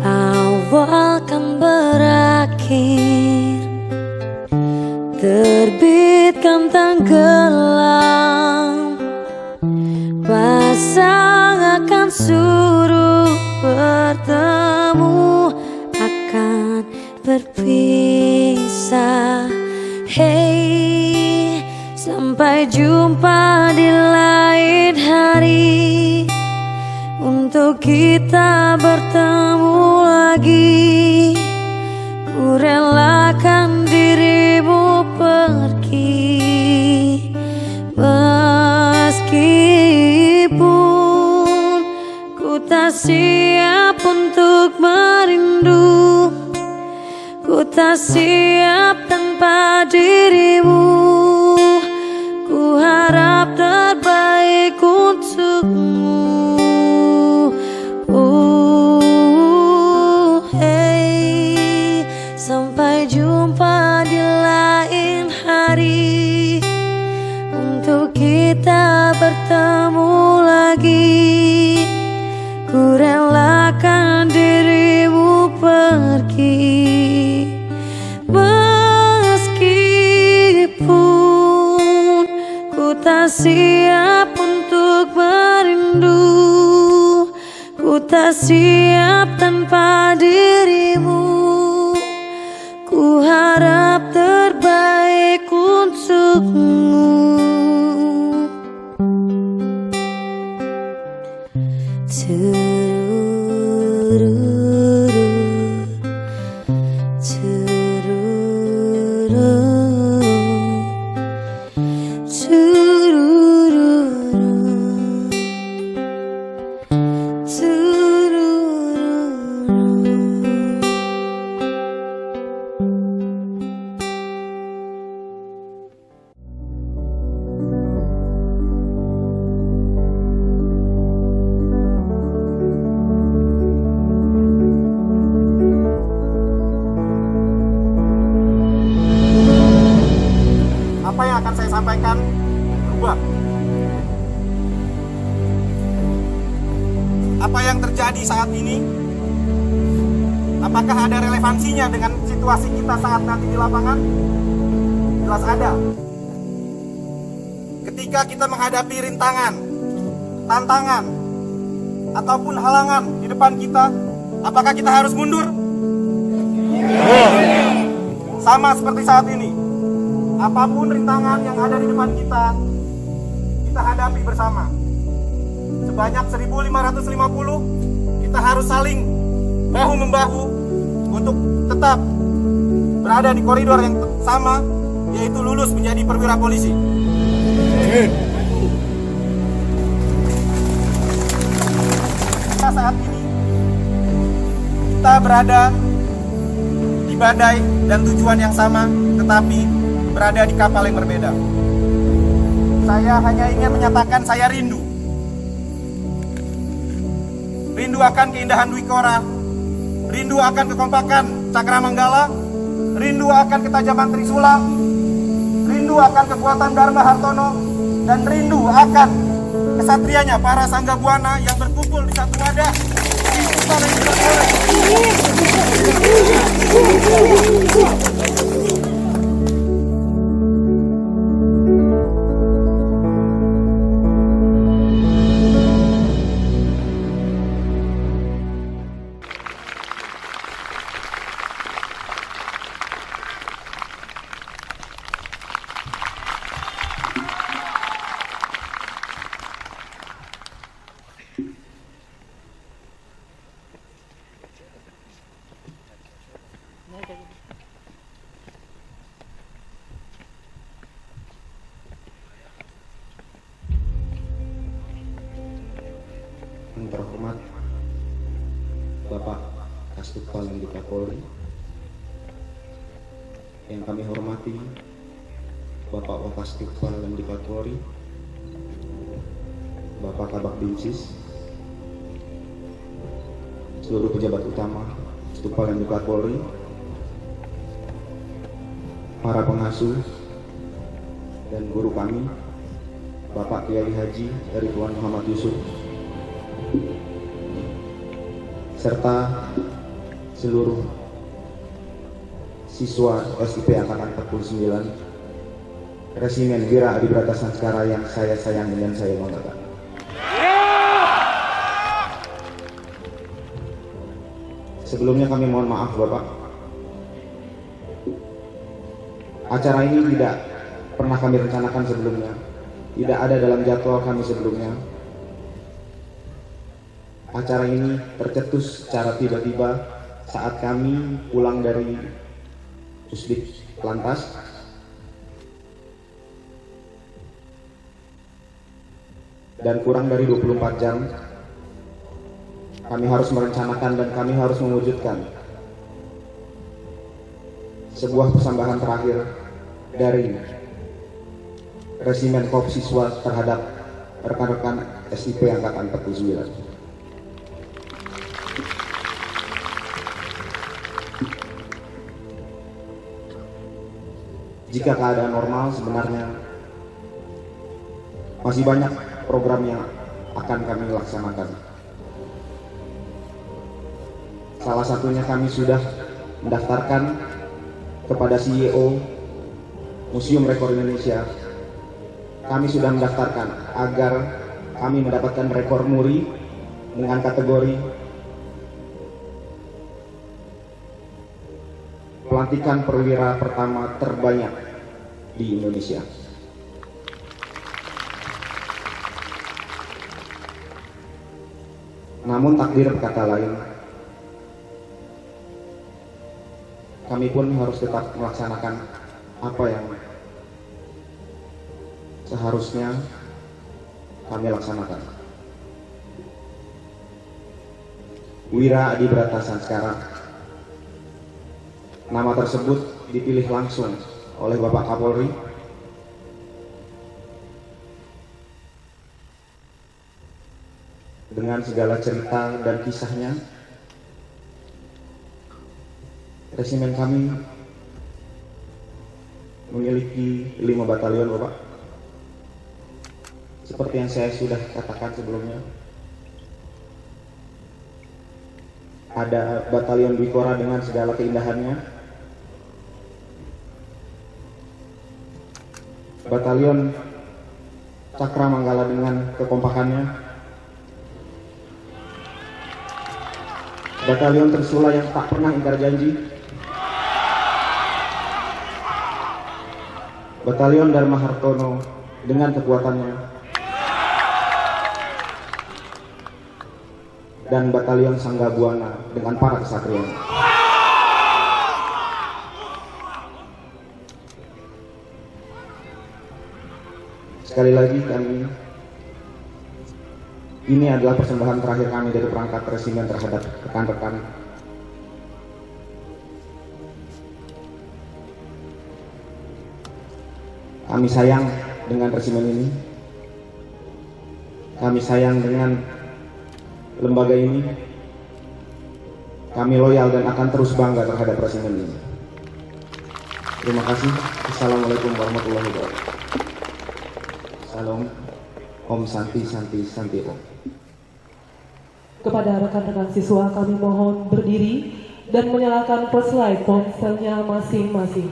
awal kan berakhir, terbitkan tenggelam, pasang akan suruh bertemu, akan berpisah. Hey, sampai jumpa di lain hari, untuk kita bertemu lagi. Ku relakan dirimu pergi, meskipun ku tak siap untuk merindu. Ku tak siap tanpa dirimu. Ku harap terbaik untukmu. Hey, sampai jumpa di lain hari, untuk kita bertemu lagi. Ku relakan dirimu pergi, meskipun ku tak siap untuk merindu. Ku tak siap tanpa dirimu. Ku harap terbaik untukmu. Turururu, turururu, turururu, turururu. Apa yang akan saya sampaikan berubah. Apa yang terjadi saat ini, apakah ada relevansinya dengan situasi kita saat nanti di lapangan? Jelas ada. Ketika kita menghadapi rintangan, tantangan, ataupun halangan di depan kita, apakah kita harus mundur? Sama seperti saat ini. Apapun rintangan yang ada di depan kita hadapi bersama. Sebanyak 1.550, kita harus saling bahu-membahu untuk tetap berada di koridor yang sama, yaitu lulus menjadi perwira polisi. Saat ini kita berada di badai dan tujuan yang sama, tetapi berada di kapal yang berbeda. Saya hanya ingin menyatakan saya rindu. Rindu akan keindahan Dwi Korah, rindu akan kekompakan Cakramanggala, rindu akan ketajaman Trisula, rindu akan kekuatan Dharma Hartono, dan rindu akan kesatrianya para Sangga Buana yang berkumpul di satu wadah di Hutan yang Diperoleh. Yang terhormat Bapak Kasdipal Lemdiklat Polri, yang kami hormati Bapak Wakasdipal Lemdiklat Polri, Bapak Kabak Dinsis, seluruh pejabat utama Kasdipal Lemdiklat Polri, para pengasuh dan guru kami, Bapak Kiai Haji Ridwan Muhammad Yusuf, serta seluruh siswa SIP Angkatan 49 Resimen Wira Adibrata Sanskara yang saya sayangi dan saya banggakan. Sebelumnya kami mohon maaf Bapak Acara ini tidak pernah kami rencanakan sebelumnya, tidak ada dalam jadwal kami sebelumnya. Acara ini tercetus secara tiba-tiba saat kami pulang dari Pusdik Lantas. Dan kurang dari 24 jam kami harus merencanakan dan kami harus mewujudkan sebuah persembahan terakhir dari Resimen Korps Siswa terhadap rekan-rekan SIP Angkatan 49. Jika keadaan normal, sebenarnya masih banyak program yang akan kami laksanakan. Salah satunya kami sudah mendaftarkan kepada CEO Museum Rekor Indonesia. Kami sudah mendaftarkan agar kami mendapatkan rekor muri dengan kategori pelantikan perwira pertama terbanyak di Indonesia. Namun takdir berkata lain. Kami pun harus tetap melaksanakan apa yang seharusnya kami laksanakan. Wira Adi Brata Sanskara. Nama tersebut dipilih langsung oleh Bapak Kapolri dengan segala cerita dan kisahnya. Resimen kami memiliki 5 batalion, Bapak. Seperti yang saya sudah katakan sebelumnya, ada batalion Bikora dengan segala keindahannya, batalion Cakra Manggala dengan kekompakannya, batalion Trisula yang tak pernah ingkar janji, batalion Dharma Hartono dengan kekuatannya, dan batalion Sangga Buana dengan para kesatria. Sekali lagi ini adalah persembahan terakhir kami dari perangkat resimen terhadap rekan-rekan. Kami sayang dengan resimen ini. Kami sayang dengan lembaga ini. Kami loyal dan akan terus bangga terhadap resimen ini. Terima kasih. Assalamualaikum warahmatullahi wabarakatuh. Salam. Om Santi Santi Santi Om. Kepada rekan-rekan siswa kami mohon berdiri dan menyalakan flashlight ponselnya masing-masing.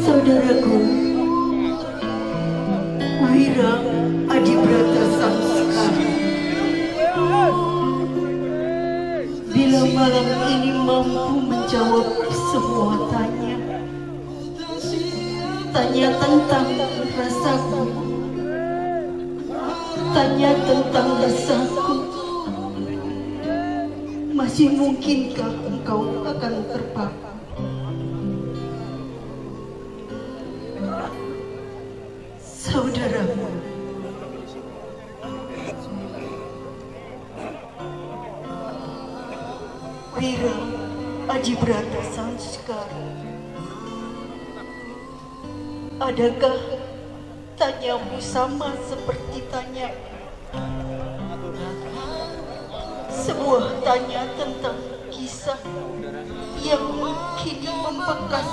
Saudaraku, Wira Adi Brata Sanskara, bila malam ini mampu menjawab semua tanya, tanya tentang rasaku, tanya tentang desaku. Masih mungkinkah engkau akan terpaku? Saudaramu, Wira Adibrata Sanskara, adakah tanyamu sama seperti tanya? Sebuah tanya tentang kisah yang kini membekas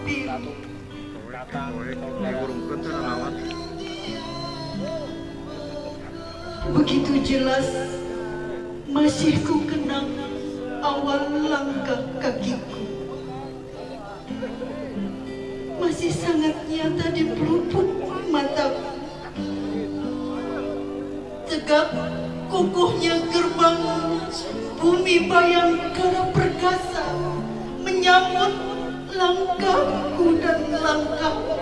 biru. Begitu jelas masih ku kenang awal langkah kakiku. Masih sangat nyata di pelupuk mataku. Tegak kukuhnya gerbang bumi Bayangkara perkasa menyambut langkahku dan langkahmu.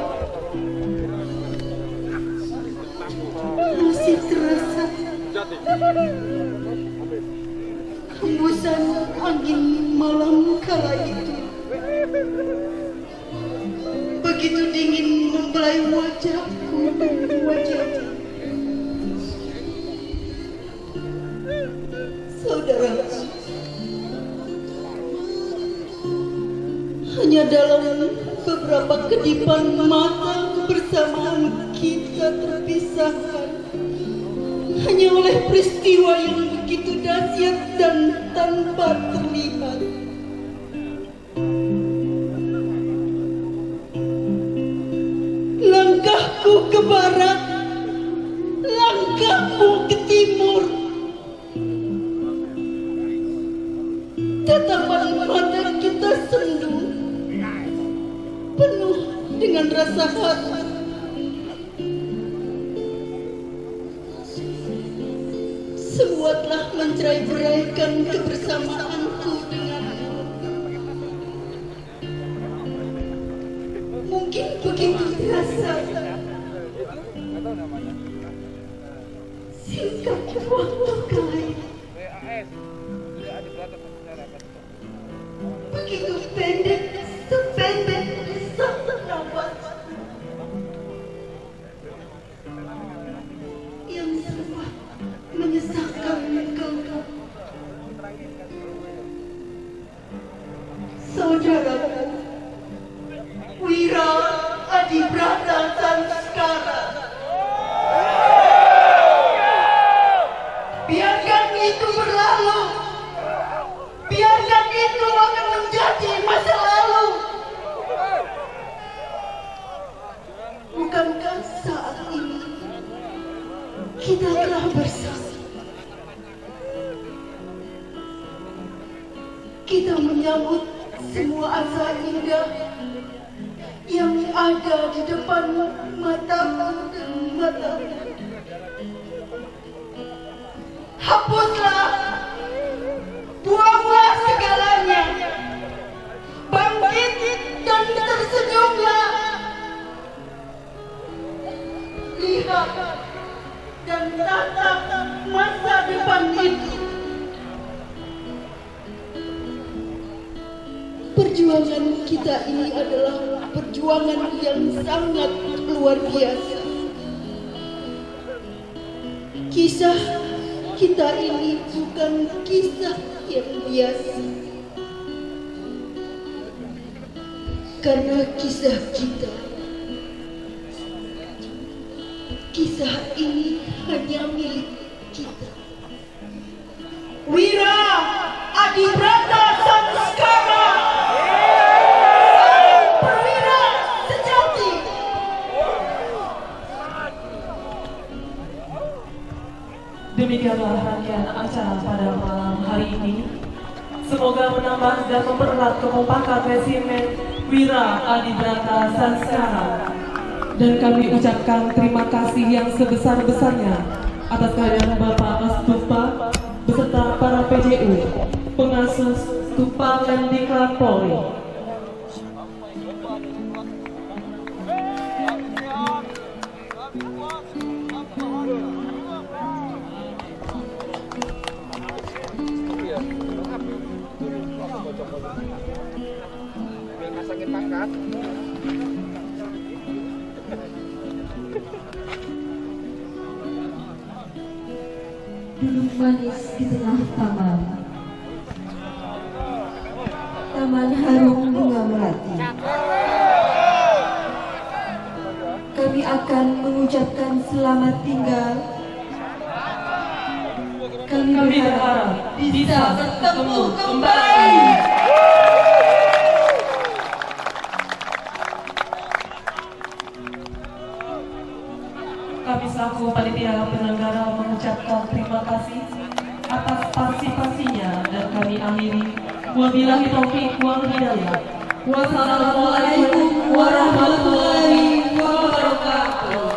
Masih terasa hembusan angin malam kala itu. Begitu dingin membelai wajahku dan wajahmu. Saudara, hanya dalam beberapa kedipan mata kebersamaan kita terpisahkan. Hanya oleh peristiwa yang begitu dahsyat dan tanpa terlihat. Langkahku ke barat, langkahku ke timur. Tatapan mata kita sendu, penuh dengan rasa hati. Semua telah mencerai-beraikan kebersamaanku denganmu. Mungkin begitu terasa. Singkat waktu kala ini. Begitu pendek, sependek satu nafas. Yang semua menyesakkan engkau. Saudara Wira Adibrata Sanskara, biarkan itu berlalu. Biarkan itu akan menjadi masa lalu. Bukankah saat ini kita telah bersama? Kita menyambut semua asa indah yang ada di depan matamu dan matamu. Hapuslah, buanglah segalanya. Bangkit dan tersenyumlah. Lihat dan tatap masa depan itu. Perjuangan kita ini adalah perjuangan yang sangat luar biasa. Kisah kita ini bukan kisah yang biasa. Karena kisah kita, kisah ini hanya milik kita. Wira Adibrata Sanskara, perwira sejati. Demikianlah rangkaian acara pada malam hari ini. Semoga menambah dan mempererat kekompakan resimen Wira Adibrata Sanskara. Dan kami ucapkan terima kasih yang sebesar-besarnya atas kehadiran Bapak Kastupa beserta para PJU, pengasuh Stupa Lemdiklat Polri. Duduk manis di tengah taman. Taman harum bunga melati. Kami akan mengucapkan selamat tinggal. Kami berharap bisa bertemu kembali. Kami selaku panitia penyelenggara mengucapkan terima kasih atas partisipasinya dan kami akhiri. Wabillahi taufiq wal hidayah. Wassalamualaikum warahmatullahi wabarakatuh.